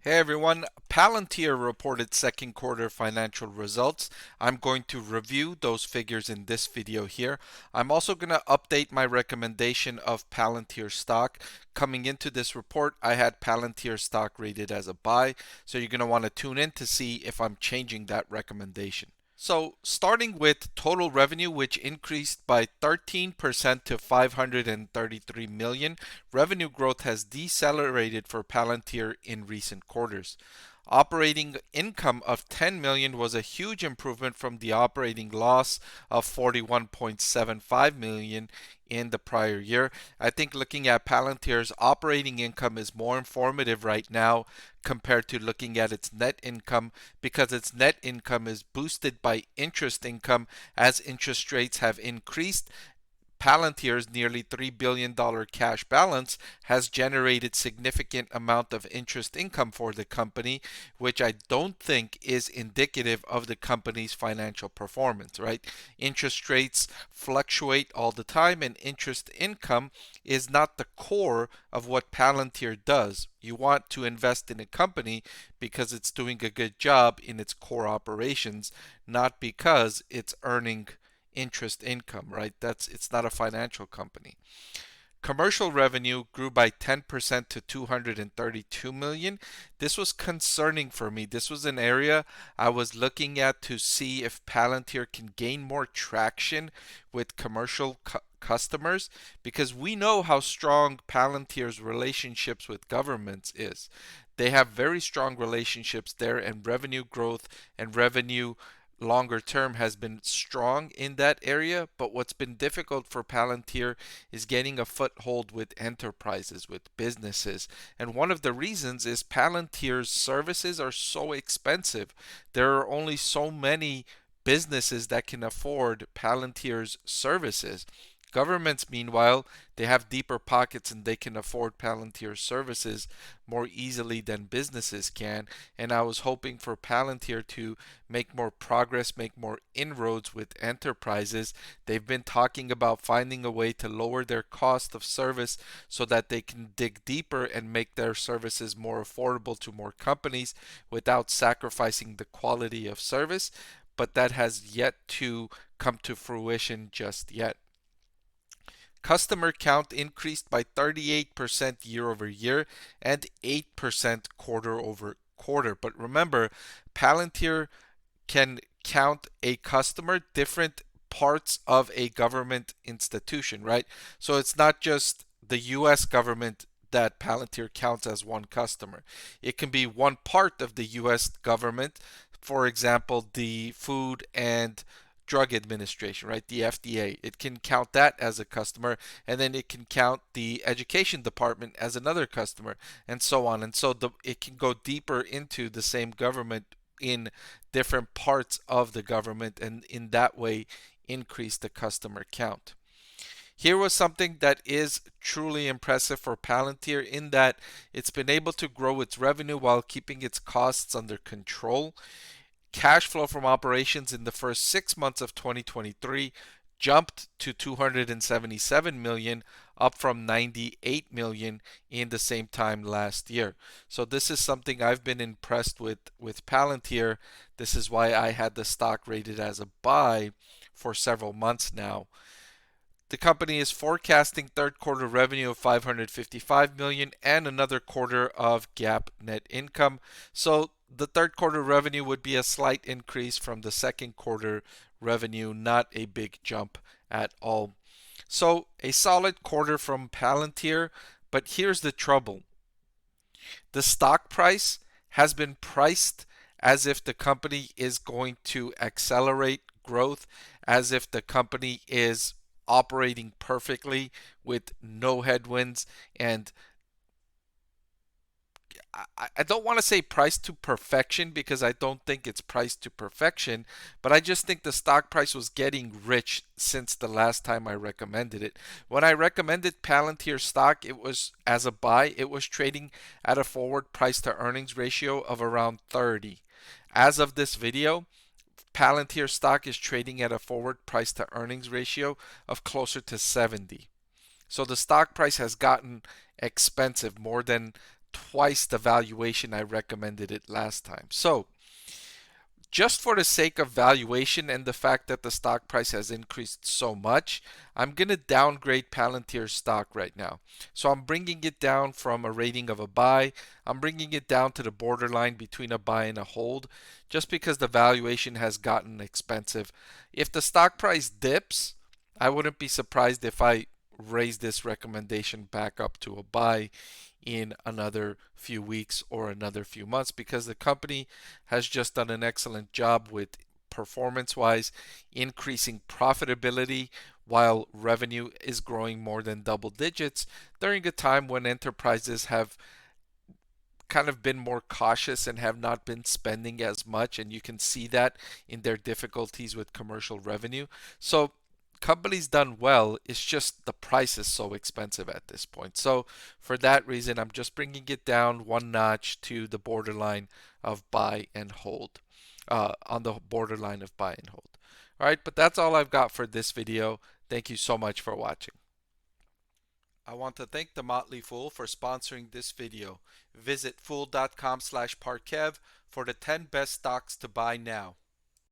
Hey everyone, Palantir reported second quarter financial results. I'm going to review those figures in this video here. I'm also going to update my recommendation of Palantir stock. Coming into this report, I had Palantir stock rated as a buy, so you're going to want to tune in to see if I'm changing that recommendation. So, starting with total revenue, which increased by 13% to 533 million, revenue growth has decelerated for Palantir in recent quarters. Operating income of 10 million was a huge improvement from the operating loss of 41.75 million in the prior year. I think looking at Palantir's operating income is more informative right now compared to looking at its net income, because its net income is boosted by interest income as interest rates have increased. Palantir's nearly $3 billion cash balance has generated significant amount of interest income for the company, which I don't think is indicative of the company's financial performance, right? Interest rates fluctuate all the time, and interest income is not the core of what Palantir does. You want to invest in a company because it's doing a good job in its core operations, not because it's earning interest income, right? It's not a financial company. Commercial revenue grew by 10% to 232 million. This was concerning for me. This was an area I was looking at to see if Palantir can gain more traction with commercial customers, because we know how strong Palantir's relationships with governments is. They have very strong relationships there, and revenue growth and revenue longer term has been strong in that area. But what's been difficult for Palantir is getting a foothold with enterprises, with businesses. And one of the reasons is Palantir's services are so expensive. There are only so many businesses that can afford Palantir's services. Governments, meanwhile, they have deeper pockets and they can afford Palantir services more easily than businesses can. And I was hoping for Palantir to make more progress, make more inroads with enterprises. They've been talking about finding a way to lower their cost of service so that they can dig deeper and make their services more affordable to more companies without sacrificing the quality of service. But that has yet to come to fruition just yet. Customer count increased by 38% year over year and 8% quarter over quarter. But remember, Palantir can count a customer different parts of a government institution, right? So it's not just the US government that Palantir counts as one customer. It can be one part of the US government, for example, the Food and Drug Administration, right? The FDA. It can count that as a customer, and then it can count the Education Department as another customer, and so on. And so it can go deeper into the same government in different parts of the government, and in that way increase the customer count. Here was something that is truly impressive for Palantir, in that it's been able to grow its revenue while keeping its costs under control. Cash flow from operations in the first 6 months of 2023 jumped to 277 million, up from 98 million in the same time last year. So this is something I've been impressed with Palantir. This is why I had the stock rated as a buy for several months now. The company is forecasting third quarter revenue of 555 million and another quarter of GAAP net income. So the third quarter revenue would be a slight increase from the second quarter revenue, not a big jump at all. So a solid quarter from Palantir, but here's the trouble. The stock price has been priced as if the company is going to accelerate growth, as if the company is operating perfectly with no headwinds. And I don't want to say priced to perfection, because I don't think it's priced to perfection, but I just think the stock price was getting rich since the last time I recommended it. When I recommended Palantir stock, it was as a buy. It was trading at a forward price to earnings ratio of around 30. As of this video, Palantir stock is trading at a forward price to earnings ratio of closer to 70. So the stock price has gotten expensive, more than twice the valuation I recommended it last time. So just for the sake of valuation and the fact that the stock price has increased so much, I'm going to downgrade Palantir stock right now. So I'm bringing it down from a rating of a buy. I'm bringing it down to the borderline between a buy and a hold, just because the valuation has gotten expensive. If the stock price dips, I wouldn't be surprised if I raise this recommendation back up to a buy in another few weeks or another few months, because the company has just done an excellent job with performance wise increasing profitability while revenue is growing more than double digits during a time when enterprises have kind of been more cautious and have not been spending as much, and you can see that in their difficulties with commercial revenue. So company's done well, it's just the price is so expensive at this point. So for that reason, I'm just bringing it down one notch to the borderline of buy and hold, on the borderline of buy and hold. All right, but that's all I've got for this video. Thank you so much for watching. I want to thank the Motley Fool for sponsoring this video. Visit fool.com/Parkev for the 10 best stocks to buy now.